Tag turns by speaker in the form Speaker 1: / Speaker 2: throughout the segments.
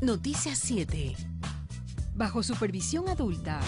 Speaker 1: Noticias 7. Bajo supervisión adulta.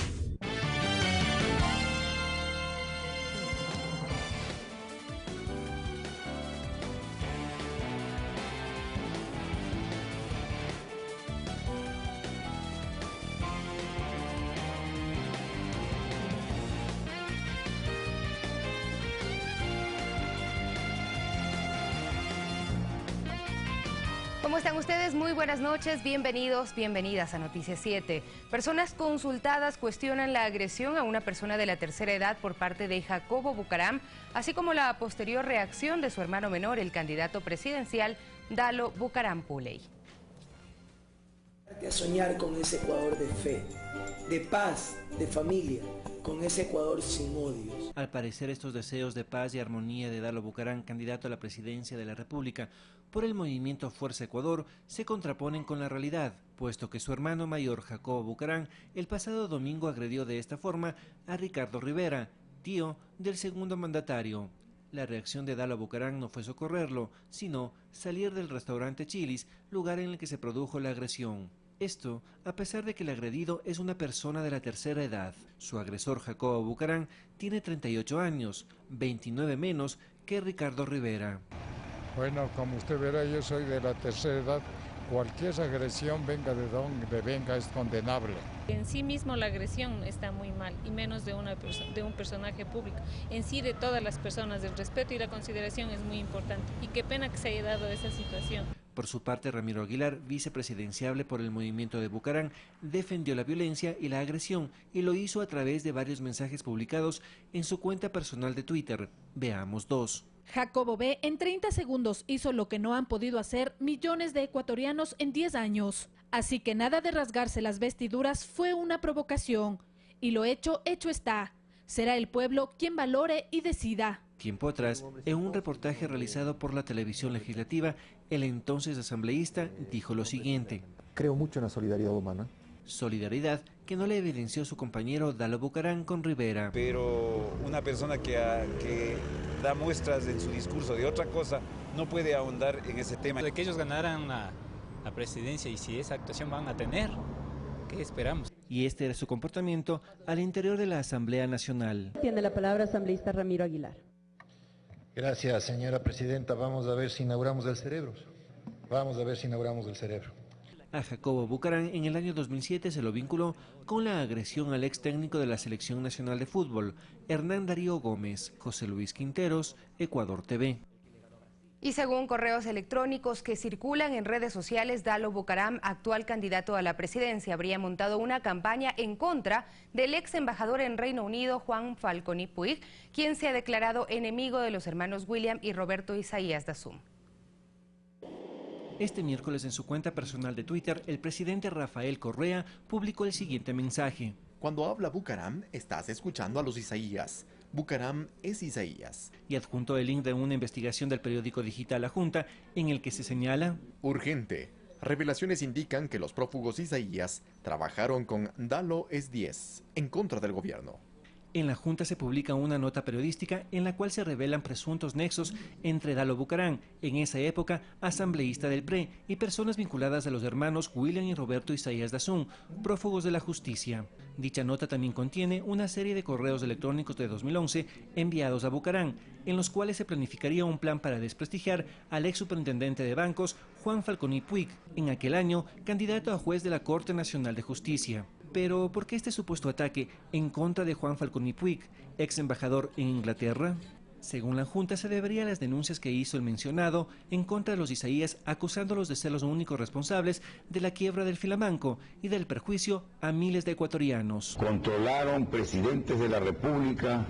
Speaker 2: ¿Cómo están ustedes? Muy buenas noches, bienvenidos, bienvenidas a Noticias 7. Personas consultadas cuestionan la agresión a una persona de la tercera edad por parte de Jacobo Bucaram, así como la posterior reacción de su hermano menor, el candidato presidencial Dalo Bucaram Puley.
Speaker 3: A soñar con ese Ecuador de fe, de paz, de familia, con ese Ecuador sin odios.
Speaker 4: Al parecer, estos deseos de paz y armonía de Dalo Bucaram, candidato a la presidencia de la República por el movimiento Fuerza Ecuador, se contraponen con la realidad, puesto que su hermano mayor, Jacobo Bucaram, el pasado domingo agredió de esta forma a Ricardo Rivera, tío del segundo mandatario. La reacción de Dalo Bucaram no fue socorrerlo, sino salir del restaurante Chili's, lugar en el que se produjo la agresión. Esto, a pesar de que el agredido es una persona de la tercera edad. Su agresor, Jacobo Bucaram, tiene 38 años, 29 menos que Ricardo Rivera.
Speaker 5: Bueno, como usted verá, yo soy de la tercera edad. Cualquier agresión, venga de donde venga, es condenable.
Speaker 6: En sí mismo la agresión está muy mal, y menos de un personaje público. En sí, de todas las personas, el respeto y la consideración es muy importante. Y qué pena que se haya dado esa situación.
Speaker 4: Por su parte, Ramiro Aguilar, vicepresidenciable por el movimiento de Bucaram, defendió la violencia y la agresión y lo hizo a través de varios mensajes publicados en su cuenta personal de Twitter. Veamos dos.
Speaker 7: Jacobo B. en 30 segundos hizo lo que no han podido hacer millones de ecuatorianos en 10 años. Así que nada de rasgarse las vestiduras fue una provocación. Y lo hecho, hecho está. Será el pueblo quien valore y decida.
Speaker 4: Tiempo atrás, en un reportaje realizado por la televisión legislativa, el entonces asambleísta dijo lo siguiente.
Speaker 8: Creo mucho en la solidaridad humana.
Speaker 4: Solidaridad que no le evidenció su compañero Dalo Bucaram con Rivera.
Speaker 9: Pero una persona que da muestras en su discurso de otra cosa no puede ahondar en ese tema.
Speaker 10: De que ellos ganaran la presidencia y si esa actuación van a tener, ¿qué esperamos?
Speaker 4: Y este era su comportamiento al interior de la Asamblea Nacional.
Speaker 11: Tiene la palabra asambleísta Ramiro Aguilar.
Speaker 8: Gracias, señora presidenta. Vamos a ver si inauguramos el cerebro. Vamos a ver si inauguramos el cerebro.
Speaker 4: A Jacobo Bucaram en el año 2007 se lo vinculó con la agresión al ex técnico de la Selección Nacional de Fútbol, Hernán Darío Gómez. José Luis Quinteros, Ecuador TV.
Speaker 2: Y según correos electrónicos que circulan en redes sociales, Dalo Bucaram, actual candidato a la presidencia, habría montado una campaña en contra del ex embajador en Reino Unido, Juan Falconi Puig, quien se ha declarado enemigo de los hermanos William y Roberto Isaías Dazum.
Speaker 4: Este miércoles en su cuenta personal de Twitter, el presidente Rafael Correa publicó el siguiente mensaje.
Speaker 12: Cuando habla Bucaram, estás escuchando a los Isaías. Bucaram es Isaías.
Speaker 4: Y adjunto el link de una investigación del periódico digital La Junta, en el que se señala:
Speaker 12: urgente. Revelaciones indican que los prófugos Isaías trabajaron con Dalo S10 en contra del gobierno.
Speaker 4: En la Junta se publica una nota periodística en la cual se revelan presuntos nexos entre Dalo Bucaram, en esa época asambleísta del PRE, y personas vinculadas a los hermanos William y Roberto Isaías Dazum, prófugos de la justicia. Dicha nota también contiene una serie de correos electrónicos de 2011 enviados a Bucaram, en los cuales se planificaría un plan para desprestigiar al ex superintendente de bancos Juan Falconi Puig, en aquel año candidato a juez de la Corte Nacional de Justicia. Pero, ¿por qué este supuesto ataque en contra de Juan Falconi Puig, ex embajador en Inglaterra? Según la Junta, se debería a las denuncias que hizo el mencionado en contra de los Isaías, acusándolos de ser los únicos responsables de la quiebra del Filamanco y del perjuicio a miles de ecuatorianos.
Speaker 13: Controlaron presidentes de la República,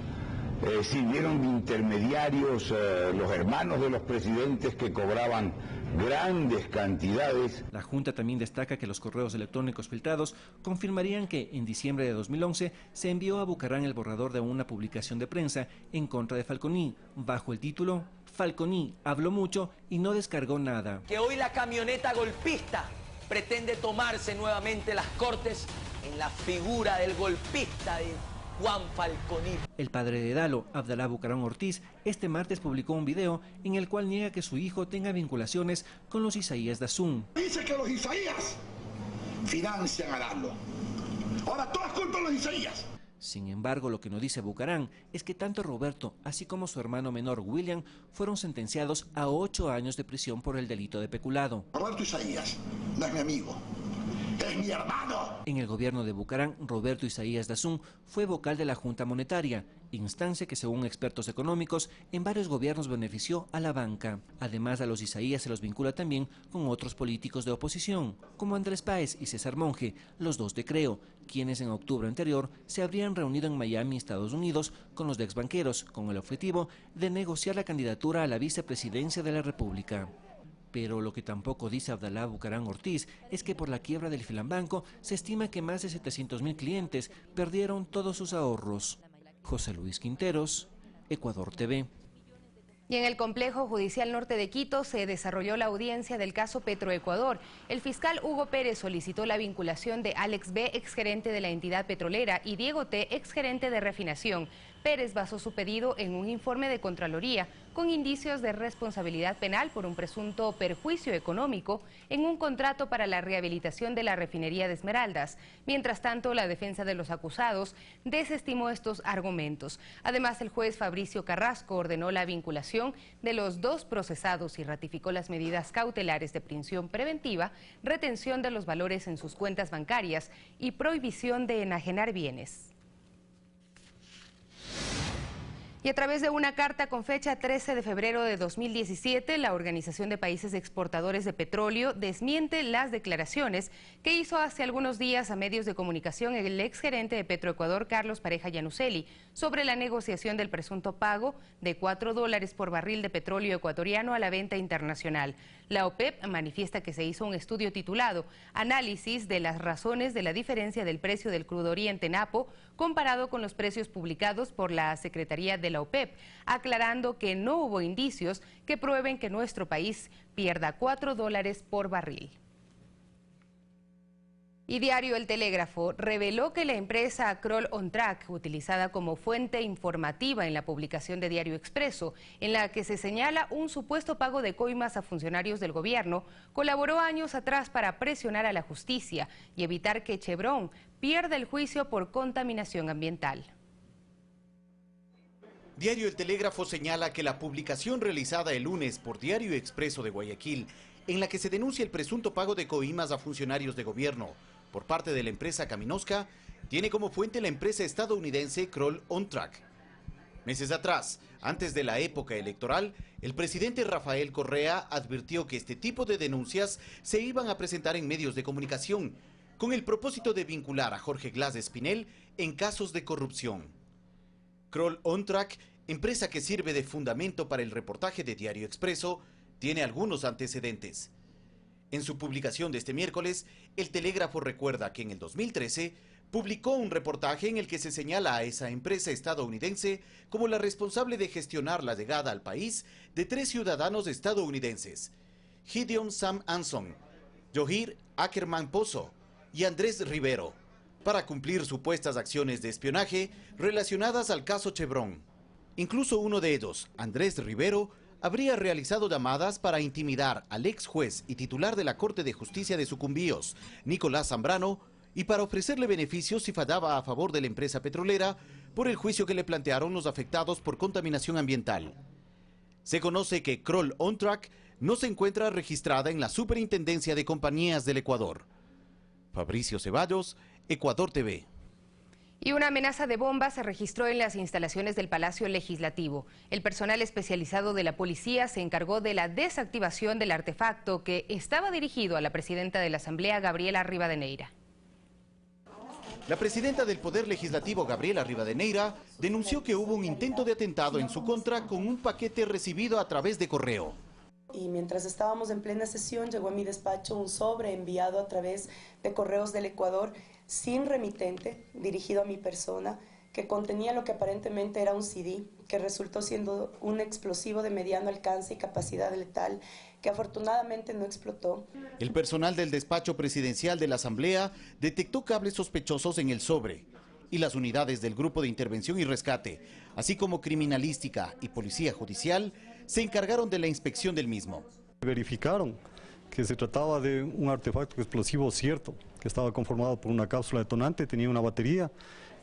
Speaker 13: sirvieron de intermediarios los hermanos de los presidentes que cobraban grandes cantidades.
Speaker 4: La Junta también destaca que los correos electrónicos filtrados confirmarían que en diciembre de 2011 se envió a Bucaram el borrador de una publicación de prensa en contra de Falconi, bajo el título Falconi habló mucho y no descargó nada.
Speaker 14: Que hoy la camioneta golpista pretende tomarse nuevamente las cortes en la figura del golpista de Juan Falconi.
Speaker 4: El padre de Dalo, Abdalá Bucaram Ortiz, este martes publicó un video en el cual niega que su hijo tenga vinculaciones con los Isaías Dazum.
Speaker 15: Dice que los Isaías financian a Dalo. Ahora todo es culpa de los Isaías.
Speaker 4: Sin embargo, lo que no dice Bucaram es que tanto Roberto, así como su hermano menor William, fueron sentenciados a 8 años de prisión por el delito de peculado.
Speaker 15: Roberto Isaías no es mi amigo, es mi hermano.
Speaker 4: En el gobierno de Bucaram, Roberto Isaías Dazún fue vocal de la Junta Monetaria, instancia que según expertos económicos en varios gobiernos benefició a la banca. Además, a los Isaías se los vincula también con otros políticos de oposición, como Andrés Páez y César Monge, los dos de Creo, quienes en octubre anterior se habrían reunido en Miami, Estados Unidos, con los exbanqueros, con el objetivo de negociar la candidatura a la vicepresidencia de la República. Pero lo que tampoco dice Abdalá Bucaram Ortiz es que por la quiebra del Filambanco se estima que más de 700.000 clientes perdieron todos sus ahorros. José Luis Quinteros, Ecuador TV.
Speaker 2: Y en el Complejo Judicial Norte de Quito se desarrolló la audiencia del caso Petroecuador. El fiscal Hugo Pérez solicitó la vinculación de Alex B., exgerente de la entidad petrolera, y Diego T., exgerente de refinación. Pérez basó su pedido en un informe de Contraloría con indicios de responsabilidad penal por un presunto perjuicio económico en un contrato para la rehabilitación de la refinería de Esmeraldas. Mientras tanto, la defensa de los acusados desestimó estos argumentos. Además, el juez Fabricio Carrasco ordenó la vinculación de los dos procesados y ratificó las medidas cautelares de prisión preventiva, retención de los valores en sus cuentas bancarias y prohibición de enajenar bienes. Y a través de una carta con fecha 13 de febrero de 2017, la Organización de Países Exportadores de Petróleo desmiente las declaraciones que hizo hace algunos días a medios de comunicación el exgerente de Petroecuador, Carlos Pareja Yanuseli, sobre la negociación del presunto pago de $4 por barril de petróleo ecuatoriano a la venta internacional. La OPEP manifiesta que se hizo un estudio titulado Análisis de las razones de la diferencia del precio del crudo Oriente Napo comparado con los precios publicados por la Secretaría de la OPEP, aclarando que no hubo indicios que prueben que nuestro país pierda $4 por barril. Y Diario El Telégrafo reveló que la empresa Kroll On Track, utilizada como fuente informativa en la publicación de Diario Expreso, en la que se señala un supuesto pago de coimas a funcionarios del gobierno, colaboró años atrás para presionar a la justicia y evitar que Chevron pierda el juicio por contaminación ambiental.
Speaker 16: Diario El Telégrafo señala que la publicación realizada el lunes por Diario Expreso de Guayaquil, en la que se denuncia el presunto pago de coimas a funcionarios de gobierno por parte de la empresa Caminosca, tiene como fuente la empresa estadounidense Kroll On Track. Meses atrás, antes de la época electoral, el presidente Rafael Correa advirtió que este tipo de denuncias se iban a presentar en medios de comunicación, con el propósito de vincular a Jorge Glass Espinel en casos de corrupción. Kroll On Track, empresa que sirve de fundamento para el reportaje de Diario Expreso, tiene algunos antecedentes. En su publicación de este miércoles, El Telégrafo recuerda que en el 2013 publicó un reportaje en el que se señala a esa empresa estadounidense como la responsable de gestionar la llegada al país de 3 ciudadanos estadounidenses: Gideon Sam Anson, Johir Ackerman Pozo y Andrés Rivero, para cumplir supuestas acciones de espionaje relacionadas al caso Chevron. Incluso uno de ellos, Andrés Rivero, habría realizado llamadas para intimidar al ex juez y titular de la Corte de Justicia de Sucumbíos, Nicolás Zambrano, y para ofrecerle beneficios si fallaba a favor de la empresa petrolera por el juicio que le plantearon los afectados por contaminación ambiental. Se conoce que Kroll On Track no se encuentra registrada en la Superintendencia de Compañías del Ecuador. Fabricio Ceballos, Ecuador TV.
Speaker 2: Y una amenaza de bomba se registró en las instalaciones del Palacio Legislativo. El personal especializado de la policía se encargó de la desactivación del artefacto que estaba dirigido a la presidenta de la Asamblea, Gabriela Rivadeneira.
Speaker 16: La presidenta del Poder Legislativo, Gabriela Rivadeneira, denunció que hubo un intento de atentado en su contra con un paquete recibido a través de correo.
Speaker 17: Y mientras estábamos en plena sesión, llegó a mi despacho un sobre enviado a través de Correos del Ecuador, sin remitente, dirigido a mi persona, que contenía lo que aparentemente era un CD, que resultó siendo un explosivo de mediano alcance y capacidad letal, que afortunadamente no explotó.
Speaker 16: El personal del despacho presidencial de la Asamblea detectó cables sospechosos en el sobre, y las unidades del Grupo de Intervención y Rescate, así como Criminalística y Policía Judicial, se encargaron de la inspección del mismo.
Speaker 18: Verificaron que se trataba de un artefacto explosivo cierto, que estaba conformado por una cápsula detonante, tenía una batería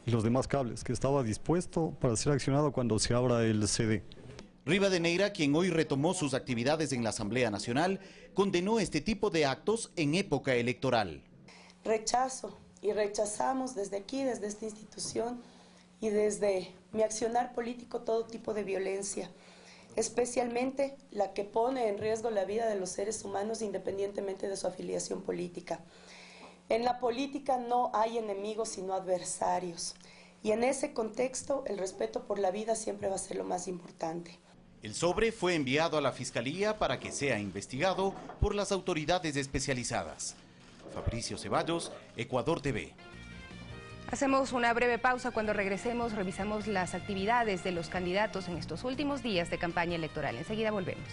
Speaker 18: y los demás cables, que estaba dispuesto para ser accionado cuando se abra el CD.
Speaker 16: Rivadeneira, quien hoy retomó sus actividades en la Asamblea Nacional, condenó este tipo de actos en época electoral.
Speaker 17: Rechazo y rechazamos desde aquí, desde esta institución y desde mi accionar político todo tipo de violencia, especialmente la que pone en riesgo la vida de los seres humanos independientemente de su afiliación política. En la política no hay enemigos sino adversarios y en ese contexto el respeto por la vida siempre va a ser lo más importante.
Speaker 16: El sobre fue enviado a la Fiscalía para que sea investigado por las autoridades especializadas. Fabricio Ceballos, Ecuador TV.
Speaker 2: Hacemos una breve pausa. Cuando regresemos revisamos las actividades de los candidatos en estos últimos días de campaña electoral. Enseguida volvemos.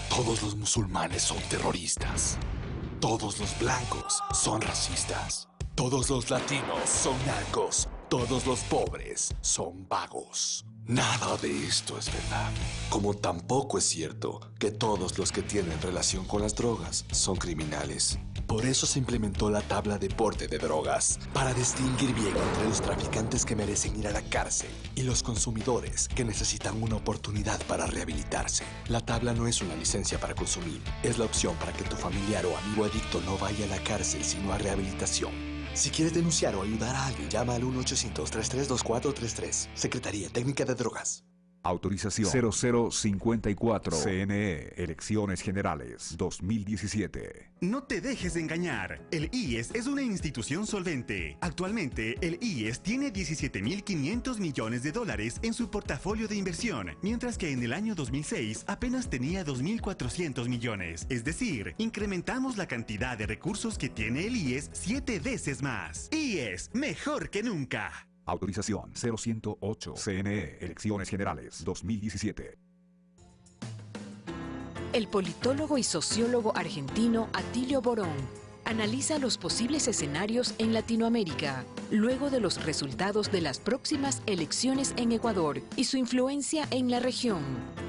Speaker 19: Todos los musulmanes son terroristas. Todos los blancos son racistas. Todos los latinos son narcos. Todos los pobres son vagos. Nada de esto es verdad. Como tampoco es cierto que todos los que tienen relación con las drogas son criminales. Por eso se implementó la tabla de porte de drogas, para distinguir bien entre los traficantes que merecen ir a la cárcel y los consumidores que necesitan una oportunidad para rehabilitarse. La tabla no es una licencia para consumir, es la opción para que tu familiar o amigo adicto no vaya a la cárcel sino a rehabilitación. Si quieres denunciar o ayudar a alguien, llama al 1-800-332433. Secretaría Técnica de Drogas.
Speaker 20: Autorización 0054. CNE, Elecciones Generales 2017.
Speaker 21: No te dejes engañar. El IES es una institución solvente. Actualmente, el IES tiene 17.500 millones de dólares en su portafolio de inversión, mientras que en el año 2006 apenas tenía 2.400 millones. Es decir, incrementamos la cantidad de recursos que tiene el IES 7 veces más. IES, mejor que nunca.
Speaker 20: Autorización 0108. CNE, Elecciones Generales 2017.
Speaker 1: El politólogo y sociólogo argentino Atilio Borón analiza los posibles escenarios en Latinoamérica, luego de los resultados de las próximas elecciones en Ecuador y su influencia en la región,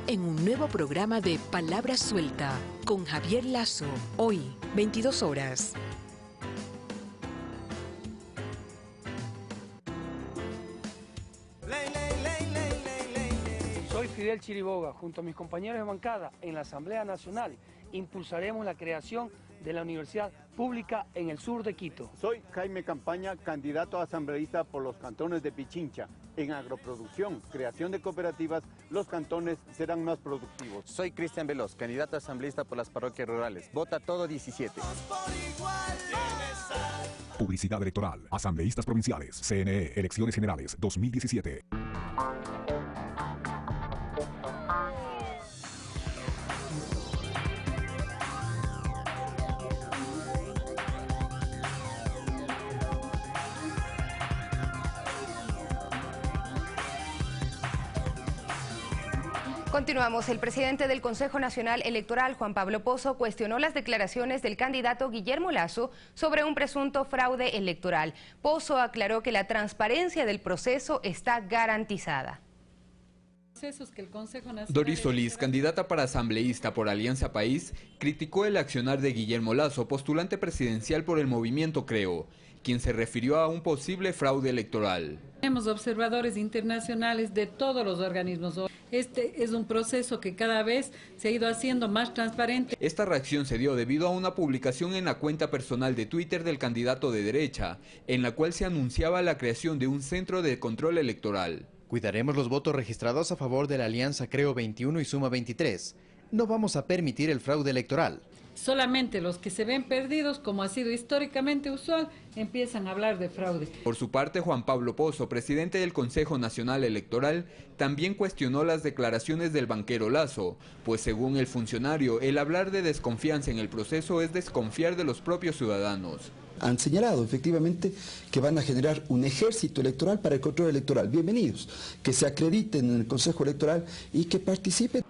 Speaker 1: en un nuevo programa de Palabra Suelta, con Javier Lazo, hoy, 22 horas.
Speaker 3: Soy Fidel Chiriboga. Junto a mis compañeros de bancada en la Asamblea Nacional impulsaremos la creación de la Universidad Pública en el sur de Quito.
Speaker 22: Soy Jaime Campaña, candidato a asambleísta por los cantones de Pichincha. En agroproducción, creación de cooperativas, los cantones serán más productivos.
Speaker 23: Soy Cristian Veloz, candidato a asambleísta por las parroquias rurales. Vota todo 17.
Speaker 20: Publicidad electoral. Asambleístas provinciales. CNE, Elecciones Generales 2017.
Speaker 2: Continuamos. El presidente del Consejo Nacional Electoral, Juan Pablo Pozo, cuestionó las declaraciones del candidato Guillermo Lasso sobre un presunto fraude electoral. Pozo aclaró que la transparencia del proceso está garantizada.
Speaker 24: Doris Solís, candidata para asambleísta por Alianza País, criticó el accionar de Guillermo Lasso, postulante presidencial por el movimiento Creo, quien se refirió a un posible fraude electoral.
Speaker 25: Tenemos observadores internacionales de todos los organismos. Este es un proceso que cada vez se ha ido haciendo más transparente.
Speaker 24: Esta reacción se dio debido a una publicación en la cuenta personal de Twitter del candidato de derecha, en la cual se anunciaba la creación de un centro de control electoral.
Speaker 26: Cuidaremos los votos registrados a favor de la Alianza Creo 21 y Suma 23. No vamos a permitir el fraude electoral.
Speaker 25: Solamente los que se ven perdidos, como ha sido históricamente usual, empiezan a hablar de fraude.
Speaker 24: Por su parte, Juan Pablo Pozo, presidente del Consejo Nacional Electoral, también cuestionó las declaraciones del banquero Lasso, pues según el funcionario, el hablar de desconfianza en el proceso es desconfiar de los propios ciudadanos.
Speaker 27: Han señalado efectivamente que van a generar un ejército electoral para el control electoral. Bienvenidos, que se acrediten en el Consejo Electoral y que participen.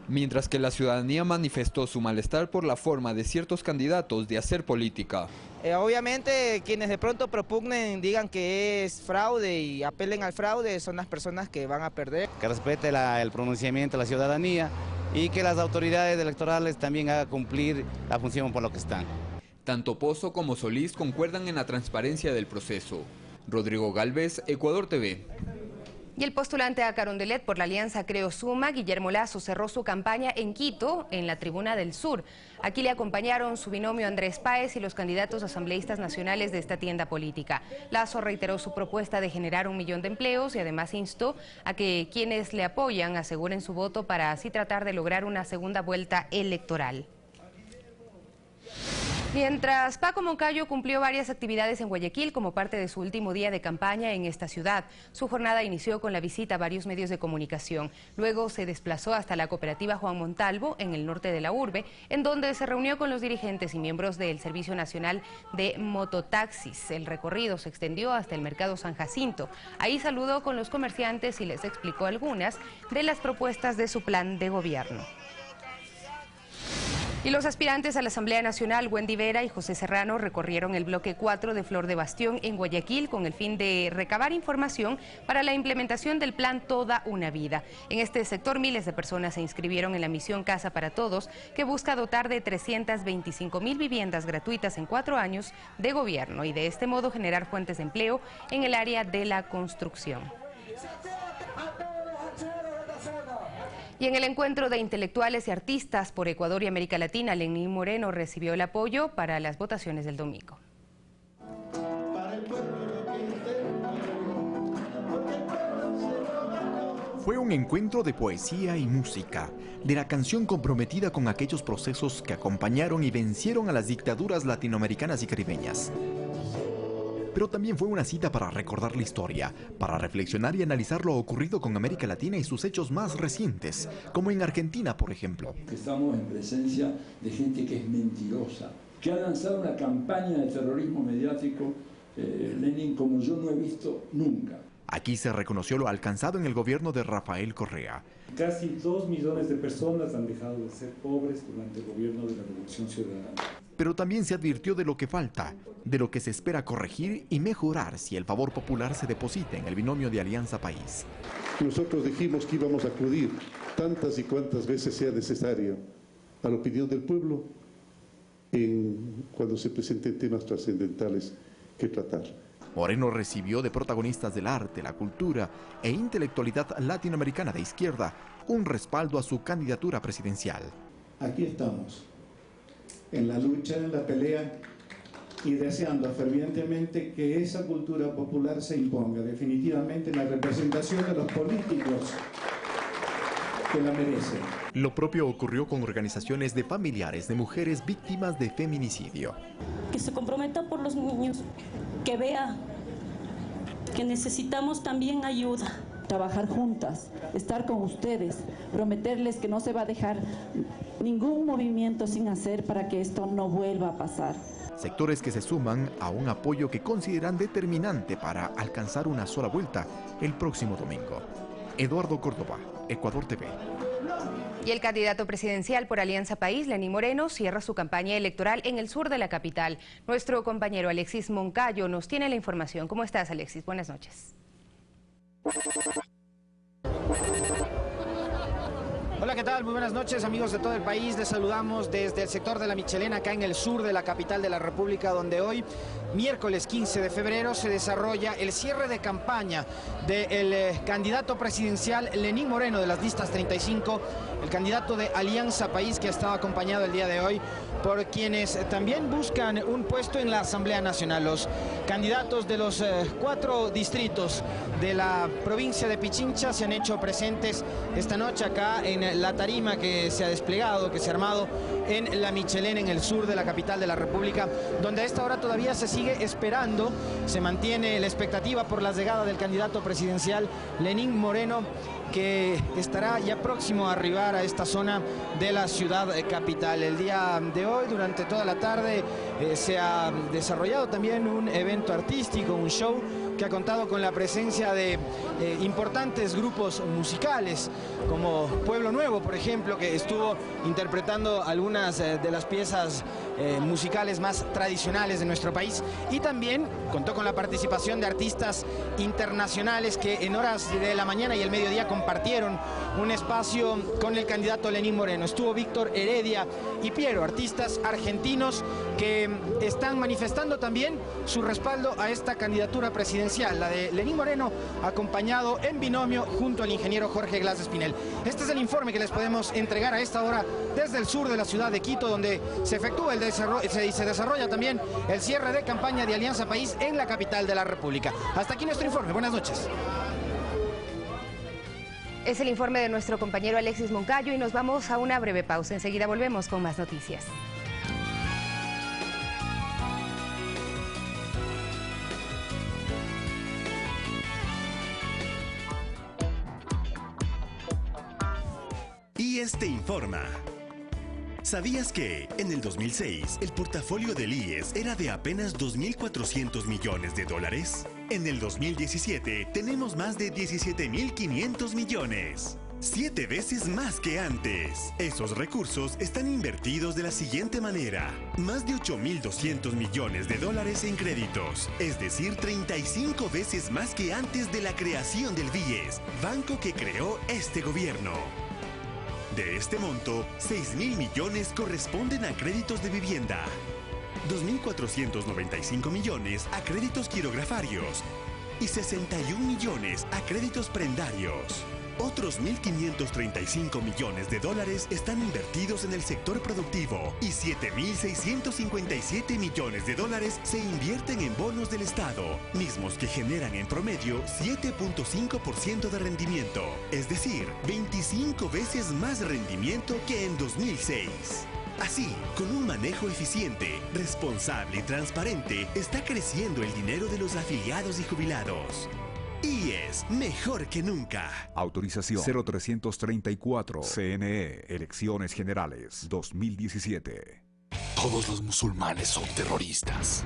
Speaker 24: Mientras que la ciudadanía manifestó su malestar por la forma de ciertos candidatos de hacer política.
Speaker 5: Obviamente quienes de pronto propugnen, digan que es fraude y apelen al fraude, son las personas que van a perder.
Speaker 6: Que respete el pronunciamiento de la ciudadanía y que las autoridades electorales también hagan cumplir la función por lo que están.
Speaker 24: Tanto Pozo como Solís concuerdan en la transparencia del proceso. Rodrigo Galvez, Ecuador TV.
Speaker 2: Y el postulante a Carondelet por la Alianza Creo Suma, Guillermo Lasso, cerró su campaña en Quito, en la Tribuna del Sur. Aquí le acompañaron su binomio Andrés Páez y los candidatos asambleístas nacionales de esta tienda política. Lasso reiteró su propuesta de generar 1 millón de empleos y además instó a que quienes le apoyan aseguren su voto para así tratar de lograr una segunda vuelta electoral. Mientras Paco Moncayo cumplió varias actividades en Guayaquil como parte de su último día de campaña en esta ciudad. Su jornada inició con la visita a varios medios de comunicación. Luego se desplazó hasta la cooperativa Juan Montalvo, en el norte de la urbe, en donde se reunió con los dirigentes y miembros del Servicio Nacional de Mototaxis. El recorrido se extendió hasta el Mercado San Jacinto. Ahí saludó con los comerciantes y les explicó algunas de las propuestas de su plan de gobierno. Y los aspirantes a la Asamblea Nacional, Wendy Vera y José Serrano, recorrieron el bloque 4 de Flor de Bastión en Guayaquil con el fin de recabar información para la implementación del plan Toda una Vida. En este sector, miles de personas se inscribieron en la misión Casa para Todos, que busca dotar de 325.000 viviendas gratuitas en 4 años de gobierno y de este modo generar fuentes de empleo en el área de la construcción. Y en el encuentro de intelectuales y artistas por Ecuador y América Latina, Lenín Moreno recibió el apoyo para las votaciones del domingo.
Speaker 12: Fue un encuentro de poesía y música, de la canción comprometida con aquellos procesos que acompañaron y vencieron a las dictaduras latinoamericanas y caribeñas. Pero también fue una cita para recordar la historia, para reflexionar y analizar lo ocurrido con América Latina y sus hechos más recientes, como en Argentina, por ejemplo.
Speaker 7: Estamos en presencia de gente que es mentirosa, que ha lanzado una campaña de terrorismo mediático, Lenin, como yo no he visto nunca.
Speaker 12: Aquí se reconoció lo alcanzado en el gobierno de Rafael Correa.
Speaker 7: Casi 2 millones de personas han dejado de ser pobres durante el gobierno de la Revolución Ciudadana.
Speaker 12: Pero también se advirtió de lo que falta, de lo que se espera corregir y mejorar si el favor popular se deposita en el binomio de Alianza País.
Speaker 8: Nosotros dijimos que íbamos a acudir tantas y cuantas veces sea necesario a la opinión del pueblo cuando se presenten temas trascendentales que tratar.
Speaker 12: Moreno recibió de protagonistas del arte, la cultura e intelectualidad latinoamericana de izquierda un respaldo a su candidatura presidencial.
Speaker 9: Aquí estamos, en la lucha, en la pelea y deseando fervientemente que esa cultura popular se imponga definitivamente en la representación de los políticos que la merecen.
Speaker 12: Lo propio ocurrió con organizaciones de familiares de mujeres víctimas de feminicidio.
Speaker 10: Que se comprometa por los niños, que vea que necesitamos también ayuda.
Speaker 11: Trabajar juntas, estar con ustedes, prometerles que no se va a dejar ningún movimiento sin hacer para que esto no vuelva a pasar.
Speaker 12: Sectores que se suman a un apoyo que consideran determinante para alcanzar una sola vuelta el próximo domingo. Eduardo Córdoba, Ecuador TV.
Speaker 2: Y el candidato presidencial por Alianza País, Lenín Moreno, cierra su campaña electoral en el sur de la capital. Nuestro compañero Alexis Moncayo nos tiene la información. ¿Cómo estás, Alexis? Buenas noches.
Speaker 28: Hola, ¿qué tal? Muy buenas noches, amigos de todo el país. Les saludamos desde el sector de La Michelena, acá en el sur de la capital de la República, donde hoy, miércoles 15 de febrero, se desarrolla el cierre de campaña del candidato presidencial Lenín Moreno de las listas 35, el candidato de Alianza País, que ha estado acompañado el día de hoy por quienes también buscan un puesto en la Asamblea Nacional. Los candidatos de los 4 distritos de la provincia de Pichincha se han hecho presentes esta noche acá en la tarima que se ha desplegado, que se ha armado en La Michelena, en el sur de la capital de la República, donde a esta hora todavía se sigue esperando, se mantiene la expectativa por la llegada del candidato presidencial Lenín Moreno, que estará ya próximo a arribar a esta zona de la ciudad capital. El día de hoy, durante toda la tarde, se ha desarrollado también un evento evento artístico, un show que ha contado con la presencia de importantes grupos musicales, como Pueblo Nuevo, por ejemplo, que estuvo interpretando algunas de las piezas musicales más tradicionales de nuestro país, y también contó con la participación de artistas internacionales que en horas de la mañana y el mediodía compartieron un espacio con el candidato Lenín Moreno. Estuvo Víctor Heredia y Piero, artistas argentinos que están manifestando también su respaldo a esta candidatura presidencial, la de Lenín Moreno, acompañado en binomio junto al ingeniero Jorge Glass Espinel. Este es el informe que les podemos entregar a esta hora desde el sur de la ciudad de Quito, donde se efectúa se desarrolla también el cierre de campaña de Alianza País en la capital de la República. Hasta aquí nuestro informe. Buenas noches.
Speaker 2: Es el informe de nuestro compañero Alexis Moncayo y nos vamos a una breve pausa. Enseguida volvemos con más noticias.
Speaker 21: IES te informa. ¿Sabías que en el 2006 el portafolio del IES era de apenas 2.400 millones de dólares? En el 2017 tenemos más de 17.500 millones. 7 veces más que antes. Esos recursos están invertidos de la siguiente manera: más de 8.200 millones de dólares en créditos, es decir, 35 veces más que antes de la creación del BIES, banco que creó este gobierno. De este monto, 6.000 millones corresponden a créditos de vivienda, 2.495 millones a créditos quirografarios y 61 millones a créditos prendarios. Otros 1.535 millones de dólares están invertidos en el sector productivo y 7.657 millones de dólares se invierten en bonos del Estado, mismos que generan en promedio 7.5% de rendimiento, es decir, 25 veces más rendimiento que en 2006. Así, con un manejo eficiente, responsable y transparente, está creciendo el dinero de los afiliados y jubilados. IES, mejor que nunca.
Speaker 20: Autorización 0334. CNE, Elecciones Generales 2017.
Speaker 4: Todos los musulmanes son terroristas.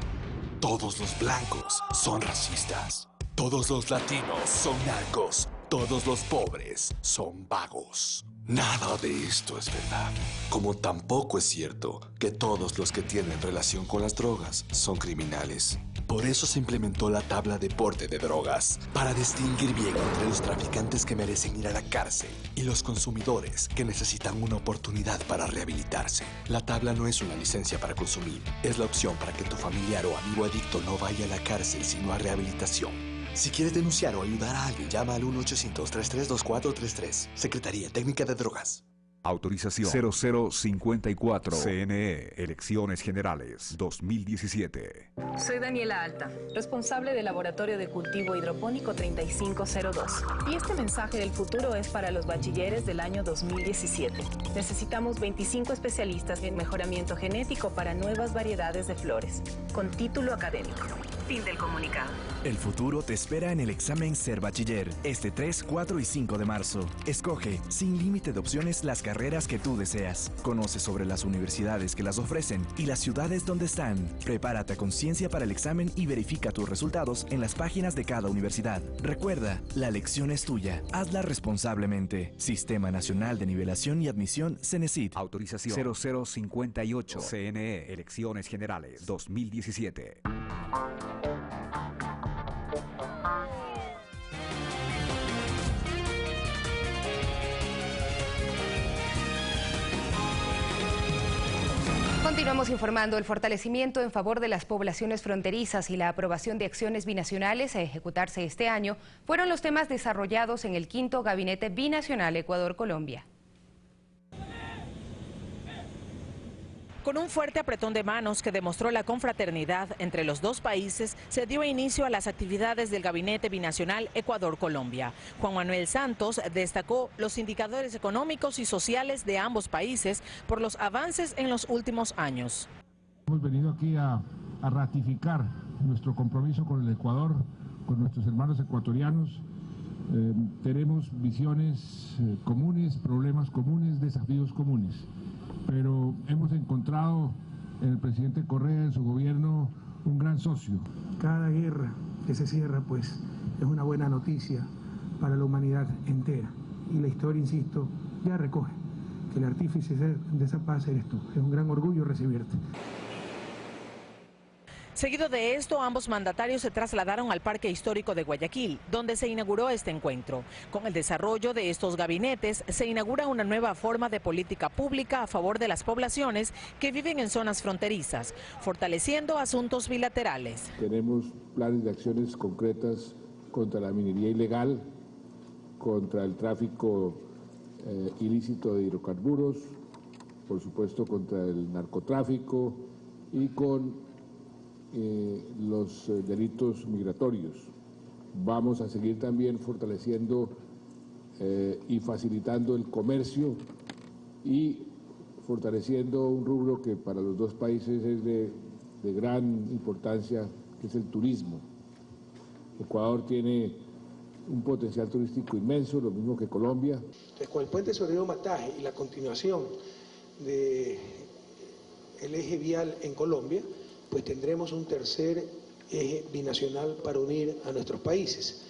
Speaker 4: Todos los blancos son racistas. Todos los latinos son narcos. Todos los pobres son vagos. Nada de esto es verdad. Como tampoco es cierto que todos los que tienen relación con las drogas son criminales. Por eso se implementó la tabla de porte de drogas, para distinguir bien entre los traficantes que merecen ir a la cárcel y los consumidores que necesitan una oportunidad para rehabilitarse. La tabla no es una licencia para consumir, es la opción para que tu familiar o amigo adicto no vaya a la cárcel sino a rehabilitación. Si quieres denunciar o ayudar a alguien, llama al 1-800-332433, Secretaría Técnica de Drogas.
Speaker 20: Autorización 0054. CNE, Elecciones Generales 2017.
Speaker 13: Soy Daniela Alta, responsable del Laboratorio de Cultivo Hidropónico 3502. Y este mensaje del futuro es para los bachilleres del año 2017. Necesitamos 25 especialistas en mejoramiento genético para nuevas variedades de flores, con título académico. Fin del comunicado.
Speaker 14: El futuro te espera en el examen Ser Bachiller, este 3, 4 y 5 de marzo. Escoge, sin límite de opciones, las carreras que tú deseas. Conoce sobre las universidades que las ofrecen y las ciudades donde están. Prepárate a conciencia para el examen y verifica tus resultados en las páginas de cada universidad. Recuerda, la elección es tuya. Hazla responsablemente. Sistema Nacional de Nivelación y Admisión, CENESID.
Speaker 20: Autorización 0058. CNE, Elecciones Generales 2017.
Speaker 2: Continuamos informando. El fortalecimiento en favor de las poblaciones fronterizas y la aprobación de acciones binacionales a ejecutarse este año fueron los temas desarrollados en el 5º Gabinete Binacional Ecuador-Colombia.
Speaker 15: Con un fuerte apretón de manos que demostró la confraternidad entre los dos países, se dio inicio a las actividades del Gabinete Binacional Ecuador-Colombia. Juan Manuel Santos destacó los indicadores económicos y sociales de ambos países por los avances en los últimos años.
Speaker 16: Hemos venido aquí a ratificar nuestro compromiso con el Ecuador, con nuestros hermanos ecuatorianos. Tenemos visiones comunes, problemas comunes, desafíos comunes. Pero hemos encontrado en el presidente Correa, en su gobierno, un gran socio.
Speaker 1: Cada guerra que se cierra, pues, es una buena noticia para la humanidad entera. Y la historia, insisto, ya recoge que el artífice de esa paz eres tú. Es un gran orgullo recibirte.
Speaker 15: Seguido de esto, ambos mandatarios se trasladaron al Parque Histórico de Guayaquil, donde se inauguró este encuentro. Con el desarrollo de estos gabinetes, se inaugura una nueva forma de política pública a favor de las poblaciones que viven en zonas fronterizas, fortaleciendo asuntos bilaterales.
Speaker 3: Tenemos planes de acciones concretas contra la minería ilegal, contra el tráfico ilícito de hidrocarburos, por supuesto contra el narcotráfico y con los delitos migratorios. Vamos a seguir también fortaleciendo y facilitando el comercio y fortaleciendo un rubro que para los dos países es de gran importancia, que es el turismo. Ecuador tiene un potencial turístico inmenso, lo mismo que Colombia.
Speaker 17: Entonces, con el puente sobre Río Mataje y la continuación del eje vial en Colombia, pues tendremos un tercer eje binacional para unir a nuestros países.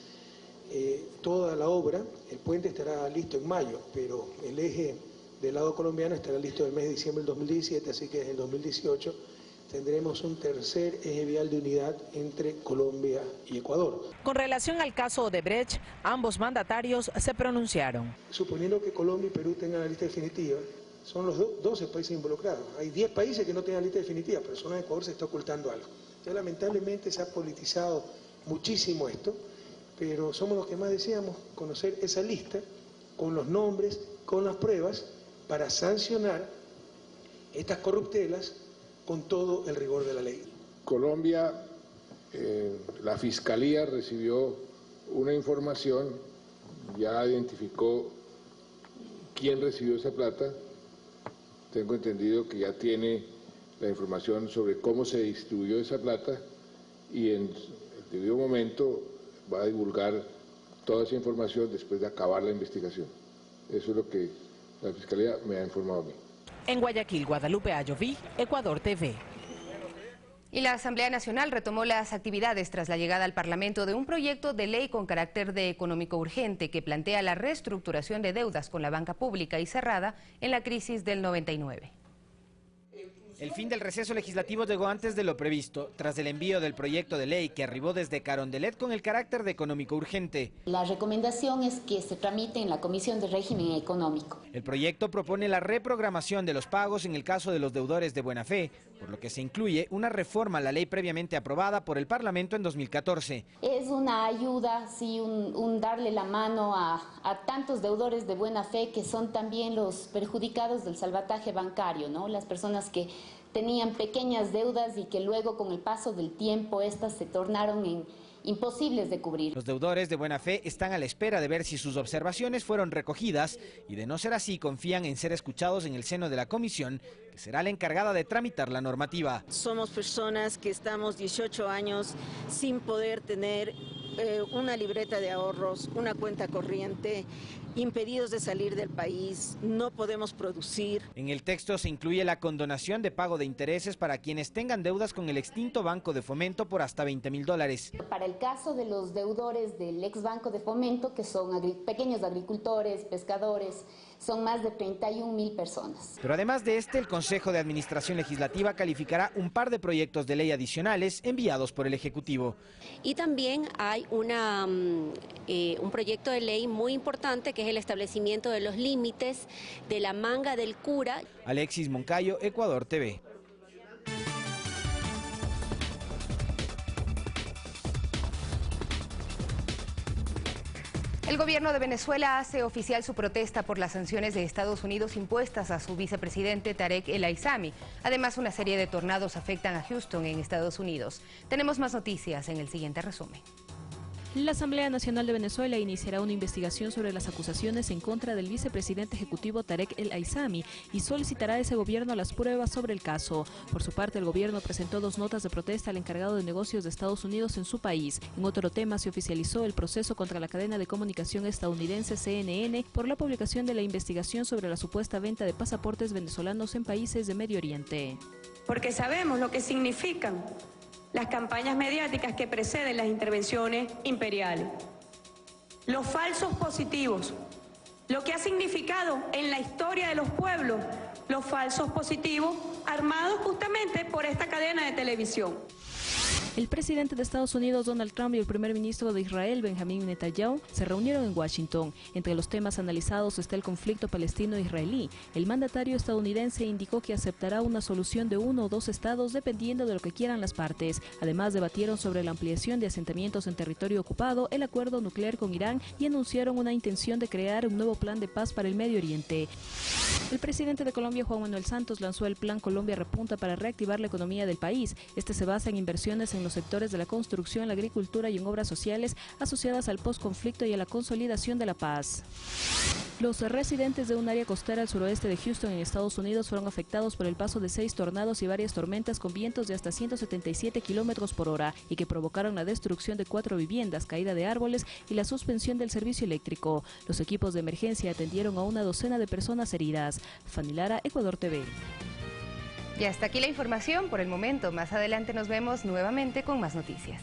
Speaker 17: Toda la obra, el puente estará listo en mayo, pero el eje del lado colombiano estará listo en el mes de diciembre del 2017, así que desde el 2018 tendremos un tercer eje vial de unidad entre Colombia y Ecuador.
Speaker 15: Con relación al caso Odebrecht, ambos mandatarios se pronunciaron.
Speaker 17: Suponiendo que Colombia y Perú tengan la lista definitiva, son los 12 países involucrados. Hay 10 países que no tienen lista definitiva, pero solo en Ecuador se está ocultando algo. Entonces, lamentablemente se ha politizado muchísimo esto, pero somos los que más deseamos conocer esa lista con los nombres, con las pruebas, para sancionar estas corruptelas con todo el rigor de la ley.
Speaker 3: Colombia, la Fiscalía recibió una información, ya identificó quién recibió esa plata. Tengo entendido que ya tiene la información sobre cómo se distribuyó esa plata y en el debido momento va a divulgar toda esa información después de acabar la investigación. Eso es lo que la Fiscalía me ha informado a mí.
Speaker 15: En Guayaquil, Guadalupe Ayoví, Ecuador TV.
Speaker 2: Y la Asamblea Nacional retomó las actividades tras la llegada al Parlamento de un proyecto de ley con carácter de económico urgente que plantea la reestructuración de deudas con la banca pública y cerrada en la crisis del 99.
Speaker 28: El fin del receso legislativo llegó antes de lo previsto, tras el envío del proyecto de ley que arribó desde Carondelet con el carácter de económico urgente.
Speaker 18: La recomendación es que se tramite en la Comisión de Régimen Económico.
Speaker 28: El proyecto propone la reprogramación de los pagos en el caso de los deudores de buena fe, por lo que se incluye una reforma a la ley previamente aprobada por el Parlamento en 2014.
Speaker 18: Es una ayuda, sí, un darle la mano a tantos deudores de buena fe que son también los perjudicados del salvataje bancario, ¿no? Las personas que tenían pequeñas deudas y que luego con el paso del tiempo estas se tornaron imposibles de cubrir.
Speaker 28: Los deudores de buena fe están a la espera de ver si sus observaciones fueron recogidas y de no ser así confían en ser escuchados en el seno de la comisión, que será la encargada de tramitar la normativa.
Speaker 19: Somos personas que estamos 18 años sin poder tener una libreta de ahorros, una cuenta corriente, impedidos de salir del país, no podemos producir.
Speaker 28: En el texto se incluye la condonación de pago de intereses para quienes tengan deudas con el extinto Banco de Fomento por hasta $20.000.
Speaker 18: Para el caso de los deudores del ex Banco de Fomento, que son pequeños agricultores, pescadores, son más de 31.000 personas.
Speaker 28: Pero además de este, el Consejo de Administración Legislativa calificará un par de proyectos de ley adicionales enviados por el Ejecutivo.
Speaker 22: Y también hay un proyecto de ley muy importante que es el establecimiento de los límites de la manga del cura.
Speaker 28: Alexis Moncayo, Ecuador TV.
Speaker 2: El gobierno de Venezuela hace oficial su protesta por las sanciones de Estados Unidos impuestas a su vicepresidente Tarek El Aissami. Además, una serie de tornados afectan a Houston en Estados Unidos. Tenemos más noticias en el siguiente resumen.
Speaker 23: La Asamblea Nacional de Venezuela iniciará una investigación sobre las acusaciones en contra del vicepresidente ejecutivo Tarek El Aissami y solicitará a ese gobierno las pruebas sobre el caso. Por su parte, el gobierno presentó 2 notas de protesta al encargado de negocios de Estados Unidos en su país. En otro tema, se oficializó el proceso contra la cadena de comunicación estadounidense CNN por la publicación de la investigación sobre la supuesta venta de pasaportes venezolanos en países de Medio Oriente.
Speaker 26: Porque sabemos lo que significan
Speaker 5: las campañas mediáticas que preceden las intervenciones imperiales. Los falsos positivos, lo que ha significado en la historia de los pueblos los falsos positivos armados justamente por esta cadena de televisión.
Speaker 23: El presidente de Estados Unidos, Donald Trump, y el primer ministro de Israel, Benjamín Netanyahu, se reunieron en Washington. Entre los temas analizados está el conflicto palestino-israelí. El mandatario estadounidense indicó que aceptará una solución de 1 o 2 estados dependiendo de lo que quieran las partes. Además, debatieron sobre la ampliación de asentamientos en territorio ocupado, el acuerdo nuclear con Irán y anunciaron una intención de crear un nuevo plan de paz para el Medio Oriente. El presidente de Colombia, Juan Manuel Santos, lanzó el Plan Colombia Repunta para reactivar la economía del país. Este se basa en inversiones en los sectores de la construcción, la agricultura y en obras sociales asociadas al posconflicto y a la consolidación de la paz. Los residentes de un área costera al suroeste de Houston, en Estados Unidos, fueron afectados por el paso de 6 tornados y varias tormentas con vientos de hasta 177 kilómetros por hora y que provocaron la destrucción de 4 viviendas, caída de árboles y la suspensión del servicio eléctrico. Los equipos de emergencia atendieron a una docena de personas heridas. Fanny Lara, Ecuador TV.
Speaker 2: Y hasta aquí la información por el momento. Más adelante nos vemos nuevamente con más noticias.